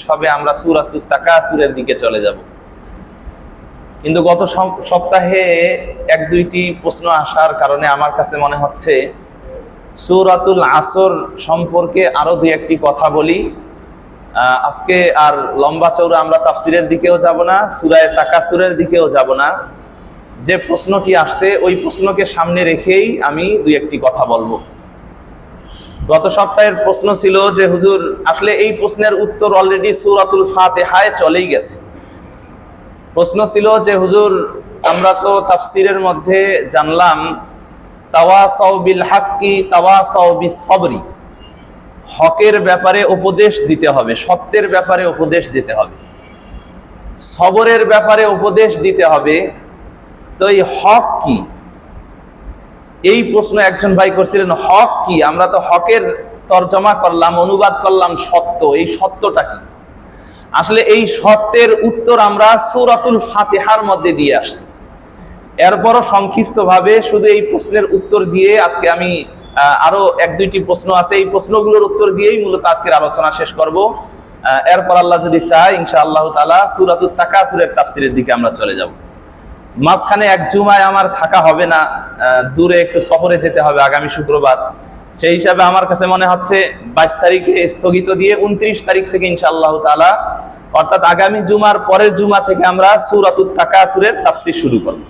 হবে আমরা সূরাতুত তাকাসুরের দিকে চলে যাব। কিন্তু গত সপ্তাহে এক দুইটি প্রশ্ন আসার কারণে আমার কাছে মনে হচ্ছে সূরাতুল আসর সম্পর্কে আরো দুই একটি কথা বলি। আজকে আর লম্বা চৌড়া আমরা তাফসিরের দিকেও যাব না, সূরা তাকাসুরের দিকেও যাব না। যে প্রশ্নটি আসছে ওই প্রশ্নকে সামনে রেখেই আমি দুই একটি কথা বলবো। গত সপ্তাহের প্রশ্ন ছিল যে হুজুর আসলে এই প্রশ্নের উত্তর অলরেডি সূরাতুল ফাতিহায় চলেই গেছে। প্রশ্ন ছিল যে হুজুর আমরা তো তাফসিরের মধ্যে জানলাম তাওয়াসাউ বিল হাক্কি তাওয়াসাউ বিস সবরি, হকের ব্যাপারে উপদেশ দিতে হবে, সত্যের ব্যাপারে উপদেশ দিতে হবে, সবরের ব্যাপারে উপদেশ দিতে হবে। তো এই হক কি, এই প্রশ্ন একজন ভাই করছিলেন, হক কি? আমরা তো হকের তর্জমা করলাম, অনুবাদ করলাম সত্য, এই সত্যটা কি? আসলে এই সত্যের উত্তর আমরা সূরাতুল ফাতিহার মধ্যে দিয়ে আসছি। এরপরও সংক্ষিপ্তভাবে শুধু এই প্রশ্নের উত্তর দিয়ে আজকে আমি আরো এক দুইটি প্রশ্ন আছে, এই প্রশ্নগুলোর উত্তর দিয়েই মূলত আজকের আলোচনা শেষ করব। এরপর আল্লাহ যদি চায় ইনশাআল্লাহ তাআলা সূরাতুত তাকাসুরের তাফসিরের দিকে আমরা চলে যাব। মাঝখানে এক জুমায় আমার থাকা হবে না, দূরে একটু সফরে যেতে হবে আগামী শুক্রবার। সেই হিসাবে আমার কাছে মনে হচ্ছে 22 তারিখে স্থগিত দিয়ে 29 তারিখ থেকে ইনশাআল্লাহ তাআলা অর্থাৎ আগামী জুমার পরের জুমা থেকে আমরা সূরাতুত তাকাসুরের তাফসির শুরু করব।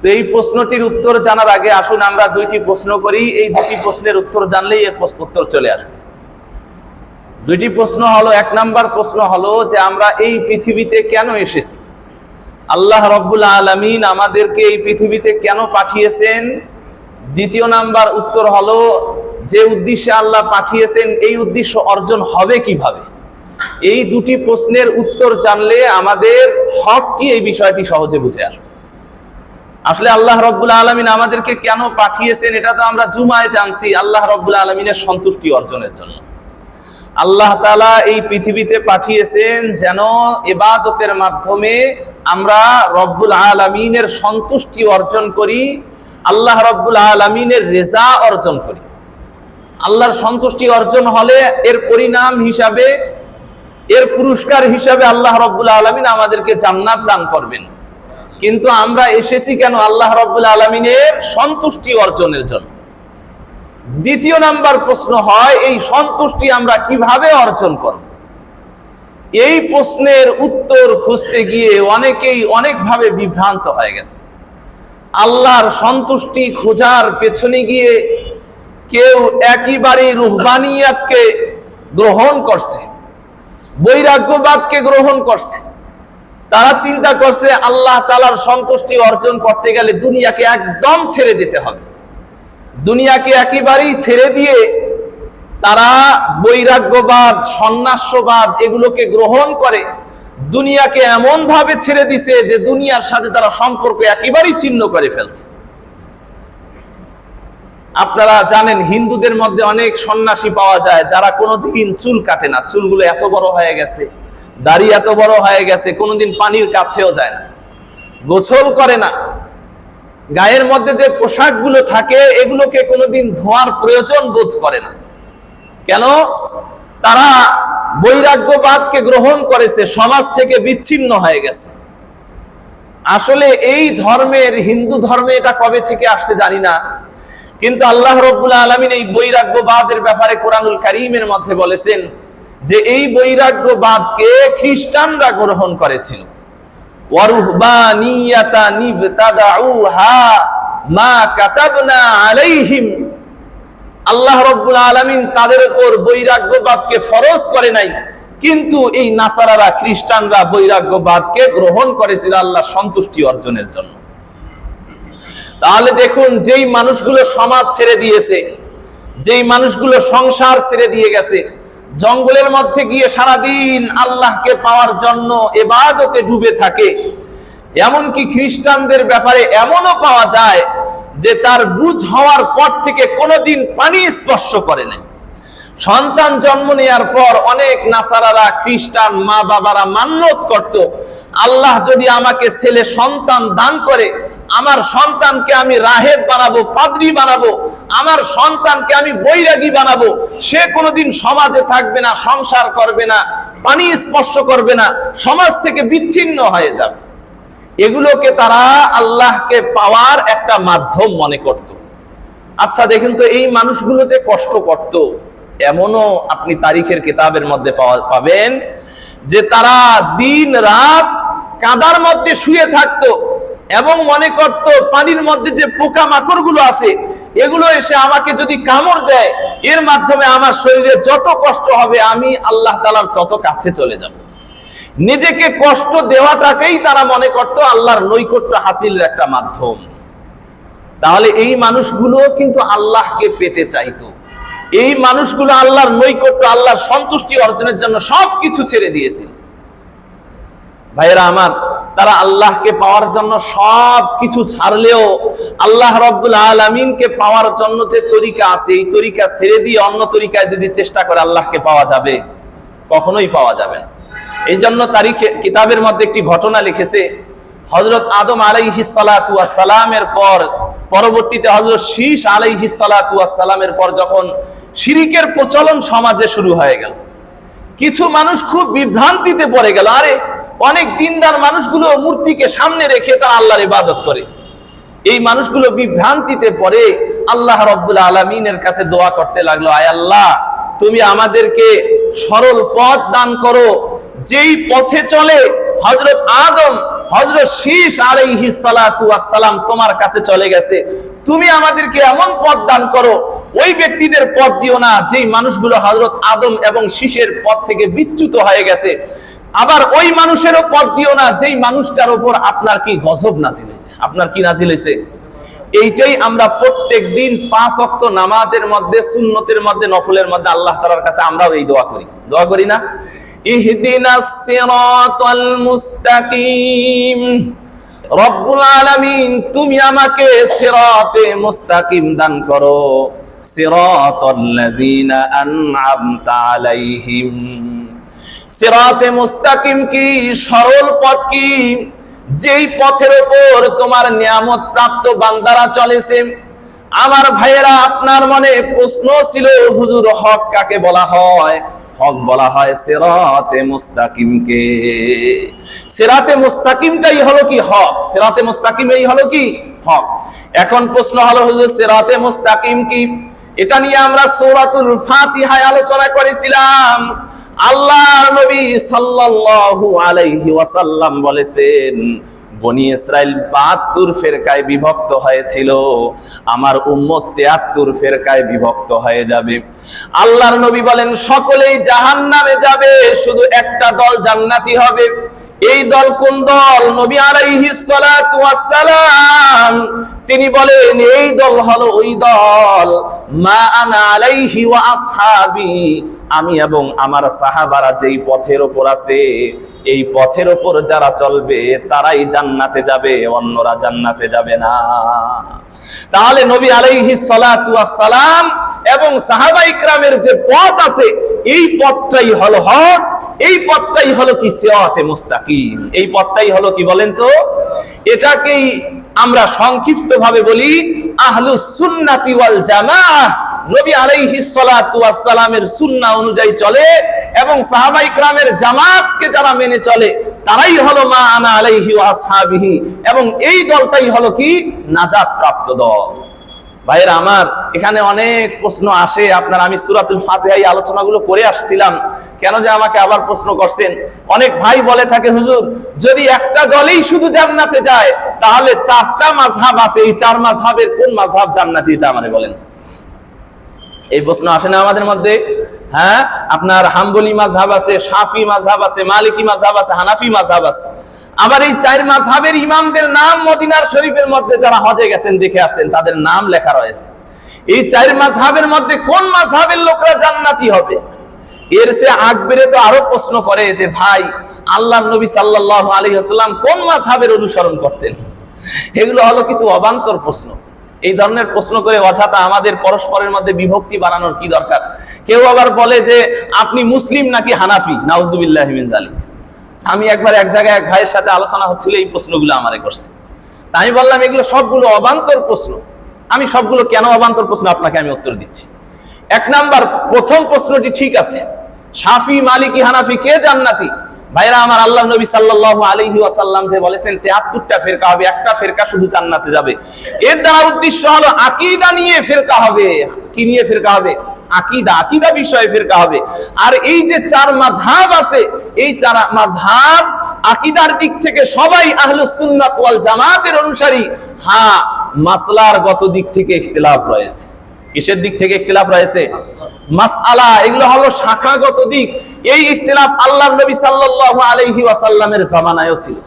তো এই প্রশ্নটির উত্তর জানার আগে আসুন আমরা দুইটি প্রশ্ন করি। এই দুটি প্রশ্নের উত্তর জানলেই এর উত্তর চলে আসবে। দুইটি প্রশ্ন হলো, এক নাম্বার প্রশ্ন হলো যে আমরা এই পৃথিবীতে কেন এসেছি, আল্লাহ রাব্বুল আলামিন আমাদেরকে এই পৃথিবীতে কেন পাঠিয়েছেন। দ্বিতীয় নাম্বার উত্তর হলো যে উদ্দেশ্যে আল্লাহ পাঠিয়েছেন এই উদ্দেশ্য অর্জন হবে কিভাবে। এই দুটি প্রশ্নের উত্তর জানলে আমাদের হক কি এই বিষয়টি সহজে বুঝে আসবে। আসলে আল্লাহ রাব্বুল আলামিন আমাদেরকে কেন পাঠিয়েছেন এটা তো আমরা জুমায় জানছি, আল্লাহ রাব্বুল আলামিনের সন্তুষ্টি অর্জনের জন্য। আল্লাহ তাআলা এই পৃথিবীতে পাঠিয়েছেন যেন ইবাদতের মাধ্যমে আমরা রব্বুল আলামিনের সন্তুষ্টি অর্জন করি, আল্লাহ রব্বুল আলামিনের রেজা অর্জন করি। আল্লাহর সন্তুষ্টি অর্জন হলে এর পরিণাম হিসাবে, এর পুরস্কার হিসাবে আল্লাহ রব্বুল আলামিন আমাদেরকে জান্নাত দান করবেন। কিন্তু আমরা এসেছি কেন? আল্লাহ রব্বুল আলামিনের সন্তুষ্টি অর্জনের জন্য। দ্বিতীয় নাম্বার প্রশ্ন হয় এই সন্তুষ্টি আমরা কিভাবে অর্জন করব। এই প্রশ্নের উত্তর খুঁজতে গিয়ে অনেকেই অনেকভাবে বিভ্রান্ত হয়ে গেছে। আল্লাহর সন্তুষ্টি খোঁজার পেছনে গিয়ে কেউ একেবারেই রুহবানিয়াতকে গ্রহণ করছে, বৈরাগ্যবাদকে গ্রহণ করছে। তারা চিন্তা করছে আল্লাহ তাআলার সন্তুষ্টি অর্জন করতে গেলে দুনিয়াকে একদম ছেড়ে দিতে হবে। দুনিয়াকে একেবারেই ছেড়ে দিয়ে তারা বৈরাগ্যবাদ, সন্ন্যাসবাদ এগুলোকে গ্রহণ করে দুনিয়াকে এমন ভাবে ছেড়ে দিছে যে দুনিয়ার সাথে তারা সম্পর্ক একেবারেই ছিন্ন করে ফেলছে। আপনারা জানেন হিন্দুদের মধ্যে অনেক সন্ন্যাসী পাওয়া যায় যারা কোনোদিন চুল কাটে না, চুলগুলো এত বড় হয়ে গেছে, দাড়ি এত বড় হয়ে গেছে, কোনোদিন পানির কাছেও যায় না, গোসল করে না, গায়ের মধ্যে যে পোশাকগুলো থাকে এগুলোকে কোনোদিন ধোয়ার প্রয়োজন বোধ করে না। কেন? তারা বৈরাগ্যবাদকে গ্রহণ করেছে, সমাজ থেকে বিচ্ছিন্ন হয়ে গেছে। আসলে এই ধর্মের, হিন্দু ধর্মে এটা কবে থেকে আসছে জানি না, কিন্তু আল্লাহ রাব্বুল আলামিন এই বৈরাগ্যবাদের ব্যাপারে কোরআনুল কারীমের মধ্যে বলেছেন যে এই বৈরাগ্যবাদকে খ্রিস্টানরা গ্রহণ করেছিল। ওয়ারুহবানিয়াতান ইবতাদাউহা মা কাতাবনা আলাইহিম, আল্লাহ রাব্বুল আলামিন তাদের উপর বৈরাগ্যবাদকে ফরজ করে নাই, কিন্তু এই নাসারারা, খ্রিস্টানরা বৈরাগ্যবাদকে গ্রহণ করেছিল আল্লাহর সন্তুষ্টি অর্জনের জন্য। তাহলে দেখুন, যেই মানুষগুলো সমাজ ছেড়ে দিয়েছে, যেই মানুষগুলো সংসার ছেড়ে দিয়ে গেছে, জঙ্গলের মধ্যে গিয়ে সারাদিন আল্লাহকে পাওয়ার জন্য ইবাদতে ডুবে থাকে, এমনকি খ্রিস্টানদের ব্যাপারে এমনও পাওয়া যায় যে তার বুঝ হওয়ার পর থেকে কোনোদিন পানি স্পর্শ করে নাই। সন্তান জন্ম নেওয়ার পর অনেক নাসারারা, খ্রিস্টান মা বাবারা মান্যত করত, আল্লাহ যদি আমাকে ছেলে সন্তান দান করে আমার সন্তানকে আমি রাহেব বানাবো, পাদ্রী বানাবো, আমার সন্তানকে আমি বৈরাগী বানাবো, সে কোনোদিন সমাজে থাকবে না, সংসার করবে না, পানি স্পর্শ করবে না, সমাজ থেকে বিচ্ছিন্ন হয়ে যাবে। এগুলোকে তারা আল্লাহকে পাওয়ার একটা মাধ্যম মনে করত। আচ্ছা দেখেন তো, এই মানুষগুলো যে কষ্ট করত, এমনও আপনি তারিখের কিতাবের মধ্যে পাবেন যে তারা দিন রাত কাদার মধ্যে শুয়ে থাকতো এবং মনে করত পানির মধ্যে যে পোকা মাকড় গুলো আছে এগুলো এসে আমাকে যদি কামড় দেয়, এর মাধ্যমে আমার শরীরে যত কষ্ট হবে আমি আল্লাহ তাআলার তত কাছে চলে যাব। নিজেকে কষ্ট দেওয়াটাকেই তারা মনে করত আল্লাহর নৈকট্য হাসিলের একটা মাধ্যম। তাহলে এই মানুষগুলো কিন্তু আল্লাহকে পেতে চাইতো। এই মানুষগুলো আল্লাহর নৈকট্য, আল্লাহর সন্তুষ্টি অর্জনের জন্য সবকিছু ছেড়ে দিয়েছিল। ভাইয়েরা আমার, তারা আল্লাহকে পাওয়ার জন্য সবকিছু ছাড়লেও আল্লাহ রাব্বুল আলামিনকে পাওয়ার জন্য যে তরিকা আছে, এই তরিকা ছেড়ে দিয়ে অন্য তরিকায় যদি চেষ্টা করে আল্লাহকে পাওয়া যাবে? কখনোই পাওয়া যাবে না। এই জন্য তারিখে কিতাবের মধ্যে একটি ঘটনা লিখেছে, হযরত আদম আলাইহিস সালাতু ওয়াস সালামের পর পরবর্তীতে হযরত শীস আলাইহিস সালাতু ওয়াস সালামের পর যখন শিরকের প্রচলন সমাজে শুরু হয়ে গেল, কিছু মানুষ খুব বিভ্রান্তিতে পড়ে গেল। আরে অনেক দিনদার মানুষগুলো মূর্তিকে সামনে রেখে তারা আল্লাহর ইবাদত করে। এই মানুষগুলো বিভ্রান্তিতে পড়ে আল্লাহ রাব্বুল আলামিনের কাছে দোয়া করতে লাগলো, আয় আল্লাহ, তুমি আমাদেরকে সরল পথ দান করো, যেই পথে চলে হযরত আদম, হযরত শীস আলাইহিস সালাতু ওয়াস সালাম তোমার কাছে চলে গেছে। তুমি আমাদেরকে এমন পথ দান করো, ওই ব্যক্তিদের পথ দিও না যেই মানুষগুলো হযরত আদম এবং শীসের পথ থেকে বিচ্যুত হয়ে গেছে। আবার ওই মানুষেরও পথ দিও না যেই মানুষটার উপর আপনার কি গজব নাজিল হয়েছে। আপনার কি নাজিল হয়েছে? এইটাই আমরা প্রত্যেক দিন 5 ওয়াক্ত নামাজের মধ্যে, সুন্নতের মধ্যে, নফলের মধ্যে আল্লাহ তাআলার কাছে আমরাও এই দোয়া করি। দোয়া করি না? ইহদিনাস সিরাতাল মুস্তাকিম, রব্বুল আলামিন তুমি আমাকে সিরাতে মুস্তাকিম দান করো, সিরাতাল্লাযিনা আন'আমতা আলাইহিম। সিরাতে মুস্তাকিম কি? সরল পথ কি? যেই পথের উপর তোমার নিয়ামত প্রাপ্ত বান্দারা চলেছে। আমার ভাইয়েরা, আপনার মনে প্রশ্ন ছিল, হুজুর হক কাকে বলা হয়? হক বলা হয় সিরাতে মুস্তাকিমকে। সিরাতে মুস্তাকিমটাই হলো কি হক? সিরাতে মুস্তাকিমই হলো কি হক? এখন প্রশ্ন হলো, হুজুর সিরাতে মুস্তাকিম কি? এটা নিয়ে আমরা সূরাতুল ফাতিহায় আলোচনা করেছিলাম। আল্লাহর নবী সাল্লাল্লাহু আলাইহি ওয়াসাল্লাম বলেছেন, বনি ইসরাইল 72 ফেরকায় বিভক্ত হয়েছিল, আমার উম্মত 73 ফেরকায় বিভক্ত হয়ে যাবে। আল্লাহর নবী বলেন সকলেই জাহান্নামে যাবে, শুধু একটা দল জান্নাতি হবে। এই দল কোন দল? নবী আলাইহিস সালাতু ওয়াস সালাম তিনি বলেন এই দল হলো ওই দল, মা আনা আলাইহি ওয়া আসহাবি, আমি এবং আমার সাহাবারা যেই পথের উপর আছে, এই পথের উপর যারা চলবে তারাই জান্নাতে যাবে, অন্যরা জান্নাতে যাবে না। তাহলে নবী আলাইহিস সালাতু ওয়াস সালাম এবং সাহাবায়ে কিরামের যে পথ আছে, এই পথটাই হলো হক, এই পথটাই হলো কি সিরাতে মুস্তাকিম। এই পথটাই হলো কি বলেন তো? এটাকেই আমরা সংক্ষিপ্ত ভাবে বলি আহলুস সুন্নাতি ওয়াল জামাআহ। নবী আলাইহিস সালাতু ওয়াস সালামের সুন্নাহ অনুযায়ী চলে এবং সাহাবায়ে কিরামের জামাতকে যারা মেনে চলে তারাই হলো মা আনা আলাইহি ওয়া আসহাবিহি, এবং এই দলটাই হলো কি নাজাত প্রাপ্ত দল। ভাইয়েরা আমার, এখানে অনেক প্রশ্ন আসে। আপনার আমি সূরাতুল ফাতিহায় আলোচনাগুলো করে আসছিলাম, কেন যে আমাকে আবার প্রশ্ন করছেন। অনেক ভাই বলে থাকে, হুজুর যদি একটা দলই শুধু জান্নাতে যায় তাহলে 4টা মাযহাব আছে, এই 4 মাযহাবের কোন মাযহাব জান্নাতি এটা আমারে বলেন। এই প্রশ্ন আসে না আমাদের মধ্যে? হ্যাঁ, আপনার হাম্বলি মাযহাব আছে, শাফি মাযহাব আছে, মালিকি মাযহাব আছে, হানাফি মাযহাব আছে। আবার এই 4 মাযহাবের ইমামদের নাম মদিনার শরীফের মধ্যে যারা হজে গেছেন দেখে আসছেন তাদের নাম লেখা রয়েছে। এই 4 মাযহাবের মধ্যে কোন মাযহাবের লোকরা জান্নাতি হবে? এর চেয়ে আকবরে তো আরো প্রশ্ন করে যে ভাই, আল্লাহর নবী সাল্লাল্লাহু আলাইহি ওয়াসাল্লাম কোন মাযহাবের অনুসরণ করতেন? এগুলো হলো কিছু অবান্তর প্রশ্ন। এই ধরনের প্রশ্ন করে অযথা আমাদের পরস্পরের মধ্যে বিভক্তি বানানোর কি দরকার? কেউ আবার বলে যে আপনি মুসলিম নাকি হানাফি, নাউজুবিল্লাহি মিন যালিক। আমি একবার এক জায়গায় এক ভাইয়ের সাথে আলোচনা হচ্ছিল, এই প্রশ্নগুলো আমারে করছে। তা আমি বললাম এগুলো সবগুলো অবান্তর প্রশ্ন। আমি সবগুলো কেন অবান্তর প্রশ্ন আপনাকে আমি উত্তর দিচ্ছি। এক নাম্বার, প্রথম প্রশ্নটি ঠিক আছে, শাফি, মালিকি, হানাফি কে জান্নাতি? ভাইরা আমার, আল্লাহ নবী সাল্লাল্লাহু আলাইহি ওয়াসাল্লাম যে বলেছেন 73টা ফিরকা হবে, একটা ফিরকা শুধু জান্নাতে যাবে। এর দ্বারা উদ্দেশ্য হলো আকীদা নিয়ে ফিরকা হবে। কি নিয়ে ফিরকা হবে? আকীদা, আকীদা বিষয়ে ফিরকা হবে। আর এই যে চার মাযহাব আছে, এই চার মাযহাব আকীদার দিক থেকে সবাই আহলুস সুন্নাত ওয়াল জামাতের অনুসারী। হ্যাঁ, মাসলার গত দিক থেকে ইখতিলাফ রয়েছে। কিসের দিক থেকে ইখতিলাফ রয়েছে? মাসআলা, এগুলো হলো শাখাগত দিক। এই ইখতিলাফ আল্লাহর নবী সাল্লাল্লাহু আলাইহি ওয়াসাল্লামের জামানায়ও ছিল।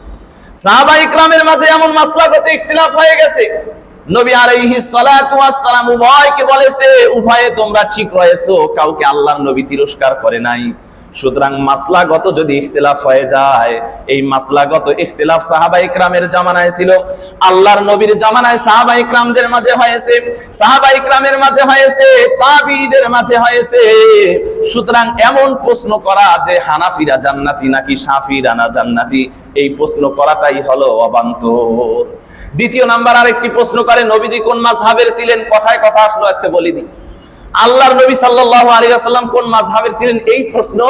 সাহাবায়ে ইকরামের মাঝে এমন মাসলাগত ইখতিলাফ হয়ে গেছে, নবী আলাইহিস সালাতু ওয়াস সালাম উভয়কে বলেছে, উভয়ে তোমরা ঠিক রয়েছো, কাউকে আল্লাহর নবী তিরস্কার করে নাই। সুতরাং মাসলাগত যদি ইখতিলাফ হয়ে যায়, এই মাসলাগত ইখতিলাফ সাহাবায়ে ইকরামের জামানায় ছিল, আল্লাহর নবীর জামানায় সাহাবায়ে ইকরামদের মাঝে হয়েছে, সাহাবায়ে ইকরামের মাঝে হয়েছে, তাবিঈদের মাঝে হয়েছে। সুতরাং এমন প্রশ্ন করা যে হানাফিরা জান্নাতি নাকি শাফিঈরা না জান্নাতি, এই প্রশ্ন করাটাই হলো অবান্তর। দ্বিতীয় নাম্বার, আরেকটি প্রশ্ন করে নবীজি কোন মাযহাবের ছিলেন? কথায় কথা আসলো, আজকে বলি দিই। আল্লাহর নবী সাল্লাল্লাহু আলাইহি ওয়াসাল্লাম কোন মাযহাবের ছিলেন, এই প্রশ্ন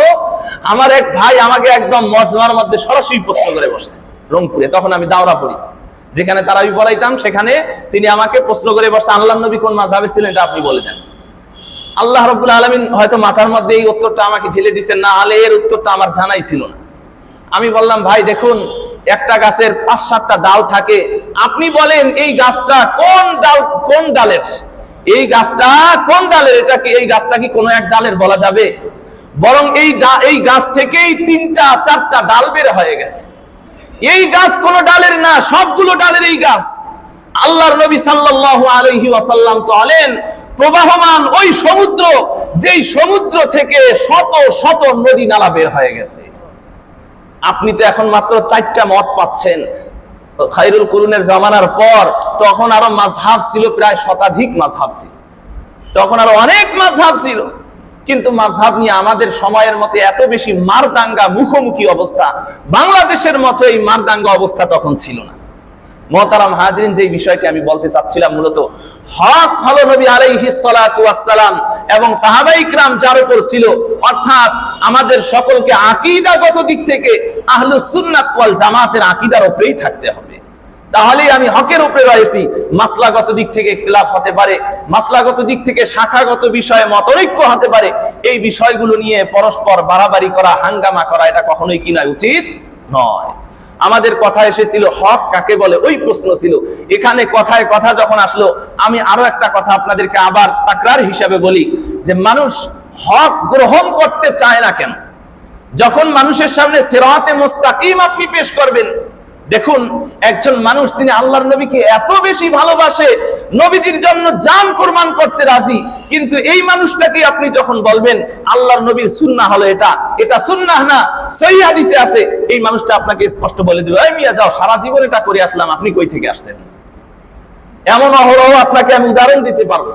আমার এক ভাই আমাকে একদম মজমার মধ্যে সরাসরি প্রশ্ন করে বসছে রংপুরে। তখন আমি দাওরা পড়ি, যেখানে তারাবি পড়াইতাম, সেখানে তিনি আমাকে প্রশ্ন করে বসছে, আল্লাহর নবী কোন মাযহাবের ছিলেন এটা আপনি বলে দেন। আল্লাহ রাব্বুল আলামিন হয়তো মাথার মধ্যে এই উত্তরটা আমাকে ঢেলে দিয়েছেন, না হলে এর উত্তরটা আমার জানাই ছিল না। আমি বললাম, ভাই দেখুন, একটা গাছের 5-7টা ডাল থাকে, আপনি বলেন এই গাছটা কোন ডালের? এই গাছটা কোন ডালের? এটা কি, এই গাছটা কি কোনো এক ডালের বলা যাবে? বরং এই গাছ থেকেই 3-4টা ডাল বের হয়ে গেছে। এই গাছ কোন ডালের না, সবগুলো ডালের এই গাছ। আল্লাহর নবী সাল্লাল্লাহু আলাইহি ওয়াসাল্লাম তো হলেন প্রবাহমান ওই সমুদ্র, যেই সমুদ্র থেকে শত শত নদী নালা বের হয়ে গেছে। আপনি তো এখন মাত্র 4টা মত পাচ্ছেন। খায়রুল কুরুনের জামানার পর তখন আরো মাযহাব ছিল, প্রায় শতাধিক মাযহাব ছিল, তখন আরো অনেক মাযহাব ছিল। কিন্তু মাযহাব নিয়ে আমাদের সময়ের মতে এত বেশি মারদাঙ্গা, মুখোমুখি অবস্থা, বাংলাদেশের মতো এই মারদাঙ্গা অবস্থা তখন ছিল না। মুহতারাম হাজরিন, যে বিষয়টি আমি বলতে চাচ্ছিলাম, মূলত হক হলো নবী আলাইহিস সালাতু ওয়াস সালাম এবং সাহাবায়ে ইকরাম যার উপর ছিল, অর্থাৎ আমাদের সকলকে আকীদাগত দিক থেকে আহলুস সুন্নাত ওয়াল জামাতের আকীদার উপরেই থাকতে হবে। তাহলেই আমি হকের উপরে রয়েছি। মাসলাগত দিক থেকে ইখতিলাফ হতে পারে, মাসলাগত দিক থেকে শাখাগত বিষয়ে মতৈক্য হতে পারে। এই বিষয়গুলো নিয়ে পরস্পর বাড়াবাড়ি করা, হাঙ্গামা করা, এটা কখনোই কি নয়, উচিত নয়। আমাদের কথা এসেছিল হক কাকে বলে, ওই প্রশ্ন ছিল। এখানে কথায় কথা যখন আসলো, আমি আরো একটা কথা আপনাদেরকে আবার তাকরার হিসাবে বলি, যে মানুষ হক গ্রহণ করতে চায় না কেন? যখন মানুষের সামনে সিরাতে মুস্তাকিম আপনি পেশ করবেন, দেখুন একজন মানুষ, তিনি আল্লাহর নবীকে এত বেশি ভালোবাসে, নবীজির জন্য জান কুরবান করতে রাজি, কিন্তু এই মানুষটাকে আপনি যখন বলবেন আল্লাহর নবীর সুন্নাহ হলো এটা সুন্নাহ না, সহিহ হাদিসে আছে, এই মানুষটা আপনাকে স্পষ্ট বলে দিবে, এই মিয়া যাও, সারা জীবন এটা করে আসলাম, আপনি কই থেকে আসছেন? এমন অহরহ আপনাকে আমি উদাহরণ দিতে পারবো।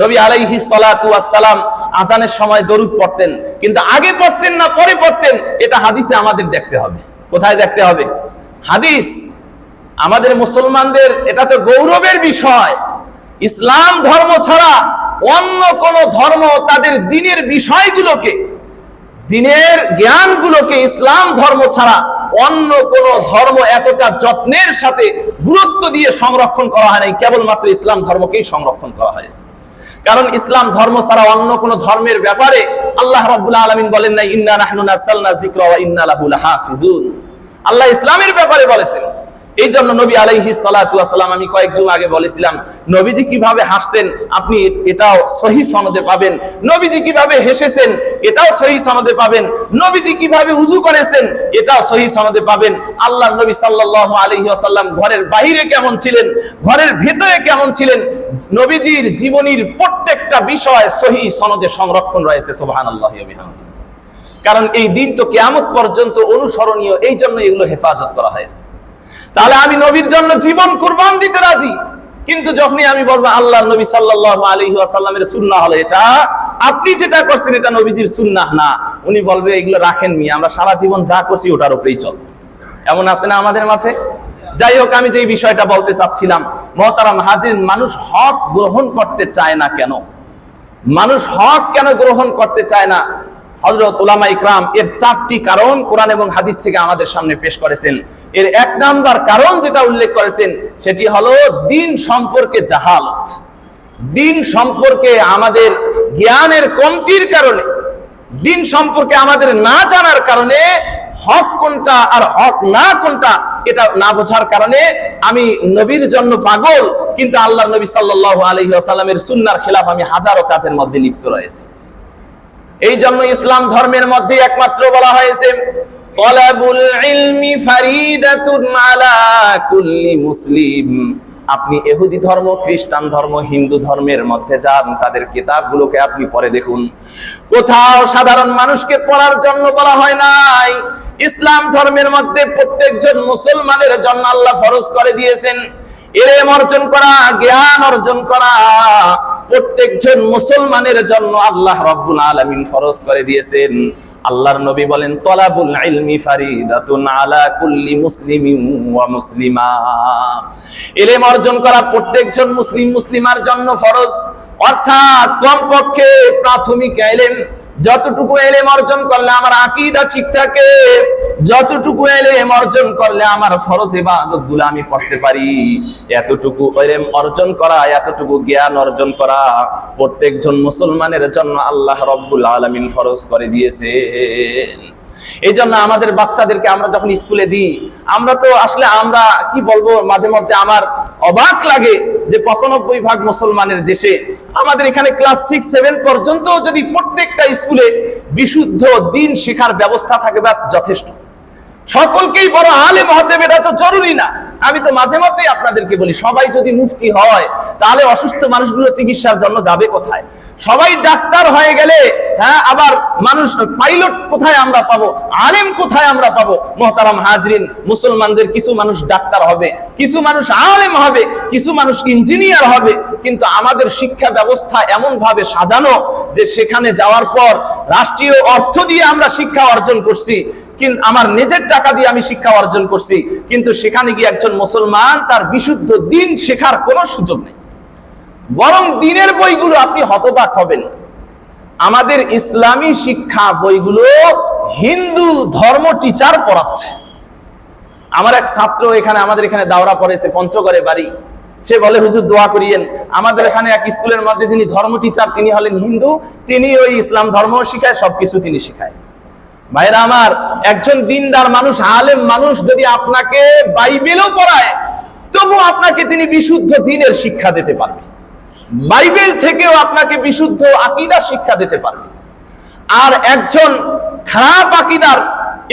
নবী আলাইহিস সালাতু ওয়াস সালাম আজানের সময় দরুদ পড়তেন, কিন্তু আগে পড়তেন না পরে পড়তেন, এটা হাদিসে আমাদের দেখতে হবে। কোথায় দেখতে হবে? হাদিস। আমাদের মুসলমানদের এটা তো গৌরবের বিষয়, ইসলাম ধর্ম ছাড়া অন্য কোন ধর্ম তাদের দ্বীনের বিষয়গুলোকে, দ্বীনের জ্ঞানগুলোকে ইসলাম ধর্ম ছাড়া অন্য কোন ধর্ম এতটা যত্নের সাথে গুরুত্ব দিয়ে সংরক্ষণ করা হয় নাই, কেবলমাত্র ইসলাম ধর্মকেই সংরক্ষণ করা হয়েছে। কারণ ইসলাম ধর্ম ছাড়া অন্য কোন ধর্মের ব্যাপারে আল্লাহ রাব্বুল আলামিন বলেন নাই, ইন্না নাহনু নাযালনা যিকরা ওয়া ইন্না লাহু লাহাফিজুন। আল্লাহ ইসলামের ব্যাপারে বলেছেন। এই জন্য নবী আলাইহিস সালাতু ওয়াস সালাম, আমি কয়েক যুগ আগে বলেছিলাম, নবীজি কিভাবে হাসছেন আপনি এটাও সহিহ সনদে পাবেন, নবীজি কিভাবে হেসেছেন এটাও সহিহ সনদে পাবেন, নবীজি কিভাবে উযু করেছেন এটাও সহিহ সনদে পাবেন। আল্লাহর নবী সাল্লাল্লাহু আলাইহি ওয়াসাল্লাম ঘরের বাইরে কেমন ছিলেন, ঘরের ভিতরে কেমন ছিলেন, নবীজির জীবনীর প্রত্যেকটা বিষয় সহিহ সনদে সংরক্ষণ রয়েছে। সুবহানাল্লাহি ওয়া বিহামদিহি। কারণ এই দিন তো কিয়ামত পর্যন্ত অনুসরণীয়, এই জন্য এগুলো হেফাজত করা হয়েছে। তাহলে আমি নবীর জন্য জীবন কুরবান দিতে রাজি, কিন্তু যখনই আমি বলবো আল্লাহর নবী সাল্লাল্লাহু আলাইহি ওয়াসাল্লামের সুন্নাহ হলো এটা, আপনি যেটা করছেন এটা নবীজির সুন্নাহ না, উনি বলবে এগুলো রাখেন মিয়া, আমরা সারা জীবন যা করছি ওটার উপরেই চল। এমন আছে না আমাদের মাঝে? যাই হোক, আমি যে বিষয়টা বলতে চাচ্ছিলাম, মুহতারাম হাজির, মানুষ হক গ্রহণ করতে চায় না কেন? মানুষ হক কেন গ্রহণ করতে চায় না? হযরত উলামা ইকরাম এর 4টি কারণ কোরআন এবং হাদিস থেকে আমাদের সামনে পেশ করেছেন। এর 1 নাম্বার কারণ যেটা উল্লেখ করেছেন সেটি হলো দ্বীন সম্পর্কে জাহালত। দ্বীন সম্পর্কে আমাদের জ্ঞানের কমতির কারণে, দ্বীন সম্পর্কে আমাদের না জানার কারণে, হক কোনটা আর হক না কোনটা এটা না বোঝার কারণে আমি নবীর জন্য পাগল, কিন্তু আল্লাহর নবী সাল্লাল্লাহু আলাইহি ওয়াসাল্লামের সুন্নাহর খেলাফ আমি হাজারো কাজের মধ্যে লিপ্ত রয়েছি। এই জন্য ইসলাম ধর্মের মধ্যে একমাত্র বলা হয়েছে তলাবুল ইলমি ফারিদাতুন আলা কুল্লি মুসলিম। আপনি ইহুদি ধর্ম, খ্রিস্টান ধর্ম, হিন্দু ধর্মের মধ্যে যান, তাদের কিতাবগুলোকে আপনি পড়ে দেখুন, কোথাও সাধারণ মানুষকে পড়ার জন্য বলা হয় নাই। ইসলাম ধর্মের মধ্যে প্রত্যেকজন মুসলমানের জন্য আল্লাহ ফরজ করে দিয়েছেন ইলম অর্জন করা, জ্ঞান অর্জন করা। প্রত্যেকজন মুসলমানের জন্য আল্লাহ রাব্বুল আলামিন ফরজ করে দিয়েছেন। আল্লাহর নবী বলেন তলাবুল ইলমি ফারিদাতুন আলা কুল্লি মুসলিমিন ওয়া মুসলিমা। ইলম অর্জন করা প্রত্যেকজন মুসলিম মুসলিমার জন্য ফরজ, অর্থাৎ কমপক্ষে প্রাথমিক ইলম যতটুকু ইলম অর্জন করলে আমার আকীদা ঠিক থাকে, যতটুকু ইলম অর্জন করলে আমার ফরজ ইবাদতগুলো আমি পড়তে পারি, এতটুকু ইলম অর্জন করা, এতটুকু জ্ঞান অর্জন করা প্রত্যেকজন মুসলমানের জন্য আল্লাহ রাব্বুল আলামিন ফরজ করে দিয়েছেন। এই জন্য আমাদের বাচ্চাদেরকে আমরা যখন স্কুলে দিই, আমরা তো আসলে আমরা কি বলবো, মাঝে মধ্যে আমার অবাক লাগে যে 95% মুসলমানের দেশে আমাদের এখানে ক্লাস 6-7 পর্যন্ত যদি প্রত্যেকটা স্কুলে বিশুদ্ধ দ্বীন শেখার ব্যবস্থা থাকে, ব্যাস যথেষ্ট। সকলকেই বড় আলেম হতে এটা তো জরুরি না। আমি তো মাঝে মধ্যেই আপনাদেরকে বলি, সবাই যদি মুফতি হয় তাহলে অসুস্থ মানুষগুলো চিকিৎসার জন্য যাবে কোথায়? সবাই ডাক্তার হয়ে গেলে আবার মানুষ পাইলট কোথায় আমরা পাবো? আলেম কোথায় আমরা পাবো? মুহতারাম হাজরিন, মুসলমানদের কিছু মানুষ ডাক্তার হবে, কিছু মানুষ আলেম হবে, কিছু মানুষ ইঞ্জিনিয়ার হবে, কিন্তু আমাদের শিক্ষা ব্যবস্থা এমন ভাবে সাজানো যে সেখানে যাওয়ার পর রাষ্ট্রীয় অর্থ দিয়ে আমরা শিক্ষা অর্জন করছি, কিন্তু আমার নিজের টাকা দিয়ে আমি শিক্ষা অর্জন করছি, কিন্তু সেখানে গিয়ে একজন মুসলমান তার বিশুদ্ধ দ্বীন শেখার কোনো সুযোগ নেই। বরং দ্বীনের বইগুলো আপনি হতবাক হবেন, আমাদের ইসলামী শিক্ষা বইগুলো হিন্দু ধর্ম টিচার পড়াচ্ছে। আমার এক ছাত্র এখানে আমাদের এখানে দাওরা পড়েছে, পঞ্চগড়ে বাড়ি। সে বলে, হুজুর দোয়া করিয়েন, আমাদের এখানে এক স্কুলের মধ্যে যিনি ধর্ম টিচার তিনি হলেন হিন্দু, তিনি ওই ইসলাম ধর্ম শিখায়, সবকিছু তিনি শিখায়। ভাইরা আমার, একজন দিনদার মানুষ, আলেম মানুষ যদি আপনাকে বাইবেলও পড়ায়, তবু আপনাকে তিনি বিশুদ্ধ দ্বীনের শিক্ষা দিতে পারবে, বাইবেল থেকেও আপনাকে বিশুদ্ধ আকীদার শিক্ষা দিতে পারবে। আর একজন খারাপ আকীদার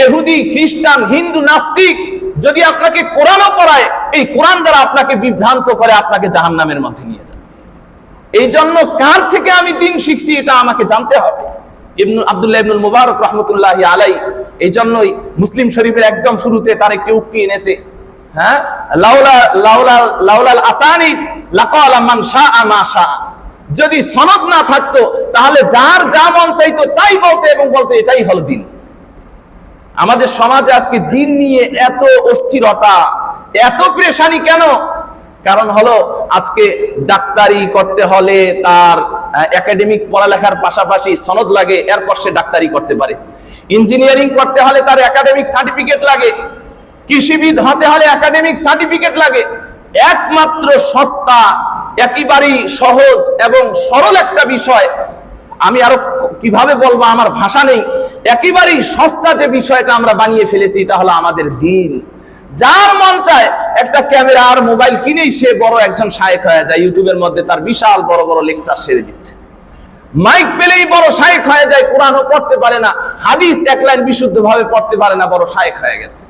ইহুদি, খ্রিস্টান, হিন্দু, নাস্তিক যদি আপনাকে কোরআনও পড়ায়, এই কোরআন দ্বারা আপনাকে বিভ্রান্ত করে আপনাকে জাহান্নামের মধ্যে নিয়ে যায়। এই জন্য কার থেকে আমি দ্বীন শিখছি এটা আমাকে জানতে হবে। আব্দুল্লাহ ইবনুল মুবারক রাহমাতুল্লাহি আলাইহি এই জন্যই মুসলিম শরীফের একদম শুরুতে তার একটি উক্তি এনেছে, লাউলাল আসানিদ লাকালা মান শাআ মা শাআ। যদি সনদ না থাকতো তাহলে যার যা মন চাইতো তাই বলতে এবং বলতে এটাই হলো দ্বীন। আমাদের সমাজে আজকে দ্বীন নিয়ে এত অস্থিরতা, এত পেরেশানি কেন? কারণ হলো আজকে ডাক্তারি করতে হলে তার একাডেমিক পড়ালেখার পাশাপাশি সনদ লাগে, এরপর সে ডাক্তারি করতে পারে। ইঞ্জিনিয়ারিং করতে হলে তার একাডেমিক সার্টিফিকেট লাগে, কৃষিবিদ হতে হলে একাডেমিক সার্টিফিকেট লাগে। একমাত্র সস্তা, একেবারেই সহজ এবং সরল একটা বিষয়, আমি আরো কিভাবে বলবো, আমার ভাষা নেই, একেবারেই সস্তা যে বিষয়টা আমরা বানিয়ে ফেলেছি এটা হলো আমাদের দ্বীন। যার মন চায় একটা ক্যামেরা আর মোবাইল কিনেই সে বড় একজন শায়েখ হয়ে যায়, ইউটিউবের মধ্যে তার বিশাল বড় বড় লেকচার সেরে দিচ্ছে। মাইক পেলেই বড় শায়েখ হয়ে যায়, কোরআনও পড়তে পারে না, হাদিস এক লাইন বিশুদ্ধ ভাবে পড়তে পারে না, বড় শায়েখ হয়ে গেছে।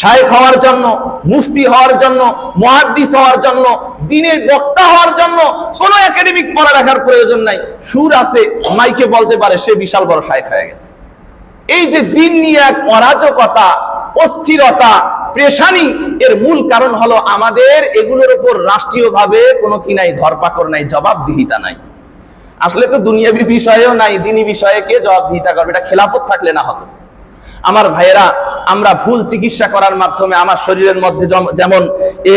শায়েখ হওয়ার জন্য, মুফতি হওয়ার জন্য, মুহাদ্দিস হওয়ার জন্য, দ্বীনের বক্তা হওয়ার জন্য কোনো একাডেমিক পড়ালেখার প্রয়োজন নাই। সুর আছে, মাইকে বলতে পারে, সে বিশাল বড় শায়েখ হয়ে গেছে। এই যে দ্বীন নিয়ে এক অরাজকতা, অস্থিরতা, পেরেশানি, এর মূল কারণ হলো আমাদের এগুলোর উপর রাষ্ট্রীয়ভাবে কোনো কি নাই, ধরপাকড় নাই, জবাবদিহিতা নাই। আসলে তো দুনিয়াবি বিষয়েও নাই, দ্বীনি বিষয়ে কে জবাবদিহিতা করবে? এটা খেলাফত থাকলে না হতো। আমার ভাইয়েরা, আমরা ভুল চিকিৎসা করার মাধ্যমে আমার শরীরের মধ্যে যেমন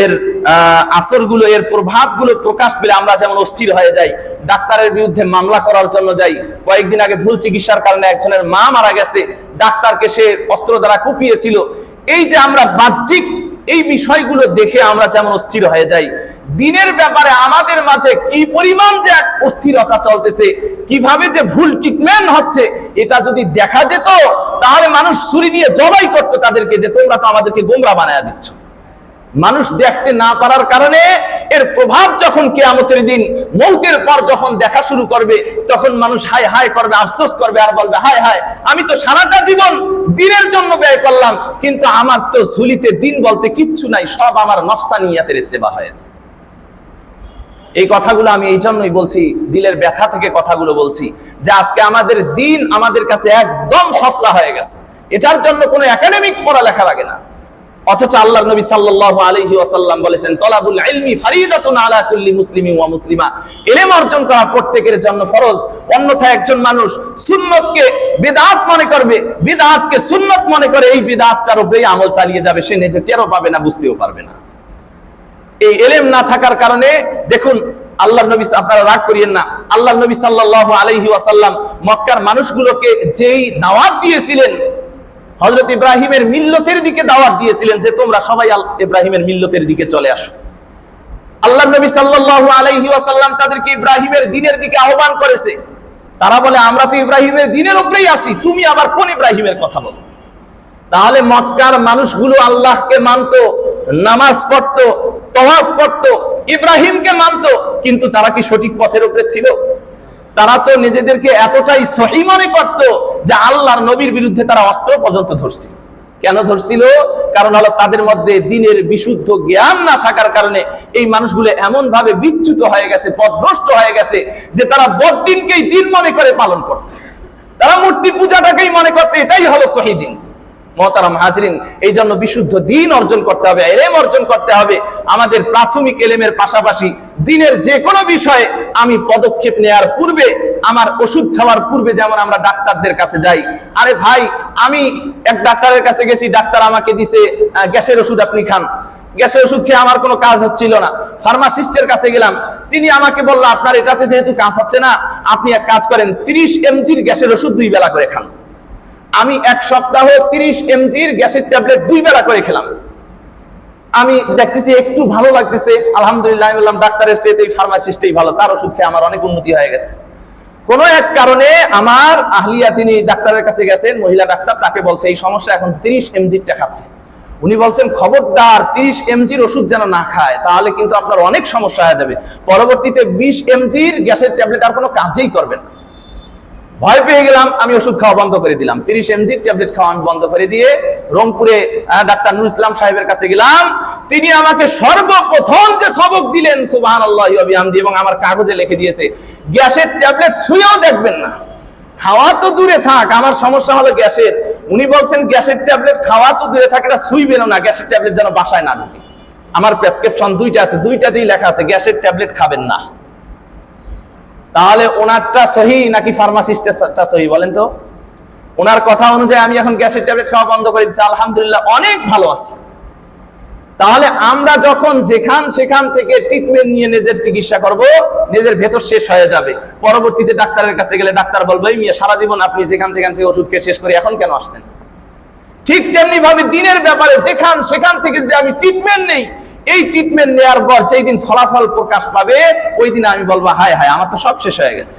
এর আসরগুলো, এর প্রভাবগুলো প্রকাশ পেলে আমরা যেমন অস্থির হয়ে যাই, ডাক্তারের বিরুদ্ধে মামলা করার জন্য যাই। কয়েকদিন আগে ভুল চিকিৎসার কারণে একজনের মা মারা গেছে, ডাক্তারকে সে অস্ত্র দ্বারা কুপিয়েছিল। এই যে আমরা বাহ্যিক এই বিষয়গুলো দেখে আমরা যেমন অস্থির হয়ে যাই, দিনের ব্যাপারে আমাদের মাঝে কি পরিমাণ যে এক অস্থিরতা চলতেছে, কিভাবে যে ভুল ট্রিটমেন্ট হচ্ছে, এটা যদি দেখা যেত তাহলে মানুষ ছুরি নিয়ে জবাই করতো তাদেরকে, যে তোমরা তো আমাদেরকে গোমরা বানায়া দিচ্ছ। মানুষ দেখতে না পারার কারণে এর প্রভাব যখন কিয়ামতের দিন মৌতের পর যখন দেখা শুরু করবে, তখন মানুষ হায় হায় করবে, আফসোস করবে, আর বলবে হায় হায়, আমি তো সারাটা জীবন দিনের জন্য ব্যয় করলাম, কিন্তু আমার তো ঝুলিতে দিন বলতে কিচ্ছু নাই, সব আমার নফসানিয়াতের ইত্তেবা হয়েছে। এই কথাগুলো আমি এই জন্যই বলছি, দিলের ব্যথা থেকে কথাগুলো বলছি, যে আজকে আমাদের দিন আমাদের কাছে একদম সস্তা হয়ে গেছে। এটার জন্য কোনো একাডেমিক পড়ালেখা লাগে না। অথচ আল্লাহর নবী সাল্লাল্লাহু আলাইহি ওয়াসাল্লাম বলেছেন, তলাবুল ইলমি ফারিদাতুন আলা কুল্লি মুসলিমিন ওয়া মুসলিমা, ইলম অর্জন করা প্রত্যেকের জন্য ফরজ। অন্যথায় একজন মানুষ সুন্নতকে বিদআত মনে করবে, বিদআতকে সুন্নত মনে করে এই বিদআতটার উপরেই আমল চালিয়ে যাবে, সে নিজে টেরও পাবে না, বুঝতেও পারবে না। এই ইলম না থাকার কারণে দেখুন, আল্লাহর নবী, আপনারা রাগ করিয়েন না, আল্লাহর নবী সাল্লাল্লাহু আলাইহি ওয়াসাল্লাম মক্কার মানুষগুলোকে যেই দাওয়াত দিয়েছিলেন, হযরত ইব্রাহিমের মিল্লতের দিকে দাওয়াত দিয়েছিলেন, যে তোমরা সবাই ইব্রাহিমের মিল্লতের দিকে চলে আসো। আল্লাহর নবী সাল্লাল্লাহু আলাইহি ওয়াসাল্লাম তাদেরকে ইব্রাহিমের দ্বীনের দিকে আহ্বান করেছে। তারা বলে, আমরা তো ইব্রাহিমের দ্বীনের উপরেই আছি, তুমি আবার কোন ইব্রাহিমের কথা বলো? তাহলে মক্কার মানুষগুলো আল্লাহকে মানতো, নামাজ পড়তো, তওয়াফ করতো, ইব্রাহিমকে মানতো, কিন্তু তারা কি সঠিক পথের উপরে ছিল? তারা তো নিজেদেরকে এতটাই সহি মনে করত যে আল্লাহর নবীর বিরুদ্ধে তারা অস্ত্র পর্যন্ত ধরছিল। কেন ধরছিল? কারণ হলো তাদের মধ্যে দ্বীনের বিশুদ্ধ জ্ঞান না থাকার কারণে এই মানুষগুলো এমন ভাবে বিচ্যুত হয়ে গেছে, পথভ্রষ্ট হয়ে গেছে, যে তারা বড়দিনকেই দিন মনে করে পালন করত, তারা মূর্তি পূজাটাকেই মনে করত এটাই হলো সহি দিন। মুহতারাম হাজরিন, এই জন্য বিশুদ্ধ দ্বীন অর্জন করতে হবে, ইলম অর্জন করতে হবে। আমাদের প্রাথমিক ইলমের পাশাপাশি দ্বীনের যে কোনো বিষয়ে আমি পদক্ষেপ নেওয়ার পূর্বে, আমার ওষুধ খাওয়ার পূর্বে, যেমন আমরা ডাক্তারদের কাছে যাই, আরে ভাই আমি এক ডাক্তারের কাছে গেছি, ডাক্তার আমাকে দিছে গ্যাসের ওষুধ, আপনি খান। গ্যাসের ওষুধ খেয়ে আমার কোনো কাজ হচ্ছিল না, ফার্মাসিস্টের কাছে গেলাম, তিনি আমাকে বলল, আপনার এটাতে যেহেতু কাজ হচ্ছে না, আপনি এক কাজ করেন, 30 mg গ্যাসের ওষুধ 2 বেলা করে খান। আমি 1 সপ্তাহ 30 mg গ্যাসের ট্যাবলেট 2 বেলা করে খেলাম। আমি দেখতেছি একটু ভালো লাগতেছে, আলহামদুলিল্লাহ। আমি বললাম, ডাক্তারের চেয়ে এই ফার্মাসিস্টই ভালো, তার ওষুধ খেয়ে আমার অনেক উন্নতি হয়ে গেছে। কোন এক কারণে আমার আহলিয়া, তিনি ডাক্তারের কাছে গেছেন, মহিলা ডাক্তার, তাকে বলছে এই সমস্যা, এখন 30 mg-টা খাচ্ছে। উনি বলছেন, খবরদার 30 mg ওষুধ যেন না খায়, তাহলে কিন্তু আপনার অনেক সমস্যা হয়ে যাবে, পরবর্তীতে 20 mg গ্যাসের ট্যাবলেট আর কোনো কাজেই করবেন না। ভয় পেয়ে গেলাম, আমি ওষুধ খাওয়া বন্ধ করে দিলাম, 30 mg ট্যাবলেট খাওয়া বন্ধ করে দিয়ে রংপুরে ডাক্তার নুরুল ইসলাম সাহেবের কাছে গেলাম। তিনি আমাকে সর্বপ্রথম যে সবক দিলেন, সুবহানাল্লাহি ওয়া বিহামদিহি, এবং আমার কাগজে লিখে দিয়েছে, গ্যাসের ট্যাবলেট ছুঁয়েও দেখবেন না। খাওয়া তো দূরে থাক, আমার সমস্যা হলো গ্যাসের। উনি বলছেন গ্যাসের ট্যাবলেট খাওয়া তো দূরে থাক, এটা ছুঁইবেন না, গ্যাসের ট্যাবলেট যেন বাসায় না ঢুকে। আমার প্রেসক্রিপশন 2টা আছে, 2টাতেই লেখা আছে গ্যাসের ট্যাবলেট খাবেন না। তাহলে ওনারটা সহি নাকি ফার্মাসিস্টেরটা সহি বলেন তো? ওনার কথা অনুযায়ী আমি এখন গ্যাসের ট্যাবলেট খাওয়া বন্ধ করে দিচ্ছি, আলহামদুলিল্লাহ অনেক ভালো আছি। তাহলে আমরা যখন সেখান থেকে ট্রিটমেন্ট নিয়ে নিজের চিকিৎসা করব, নিজের ভেতর শেষ হয়ে যাবে। পরবর্তীতে ডাক্তারের কাছে গেলে ডাক্তার বলবে, এই মিয়া সারা জীবন আপনি যেখান থেকে ওষুধ খেয়ে শেষ করে এখন কেন আসছেন? ঠিক তেমনি ভাবে দিনের ব্যাপারে সেখান থেকে যদি আমি ট্রিটমেন্ট নেই, এই ট্রিটমেন্ট নেওয়ার পর যেই দিন ফলাফল প্রকাশ পাবে, ওই দিন আমি বলবো হায় হায়, আমার তো সব শেষ হয়ে গেছে।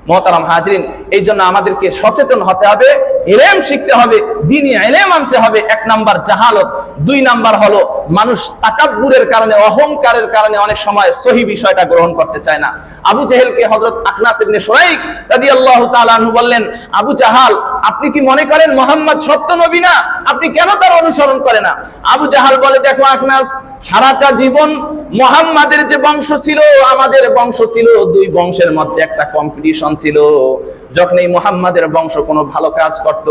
মুহতারাম হাজরিন, এই জন্য আমাদেরকে সচেতন হতে হবে, ইলম শিখতে হবে, দ্বীনি ইলম আনতে হবে। 1 নাম্বার জাহালত, 2 নাম্বার হলো মানুষ তাকাব্বুরের কারণে, অহংকারের কারণে অনেক সময় সহি বিষয়টা গ্রহণ করতে চায় না। আবু জেহেলকে হযরত আখনাস ইবনে শুরাইক রাদিয়াল্লাহু তাআলা আনহু বললেন, আবু জাহাল, আপনি কি মনে করেন মুহাম্মদ সত্য নবী না? আপনি কেন তার অনুসরণ করেন না? আবু জাহাল বলে, দেখো আখনাস, সারাটা জীবন মুহাম্মাদের যে বংশ ছিল, আমাদের বংশ ছিল, 2 বংশের মধ্যে একটা কম্পিটিশন ছিল। যখন এই মুহাম্মাদের বংশ কোনো ভালো কাজ করত,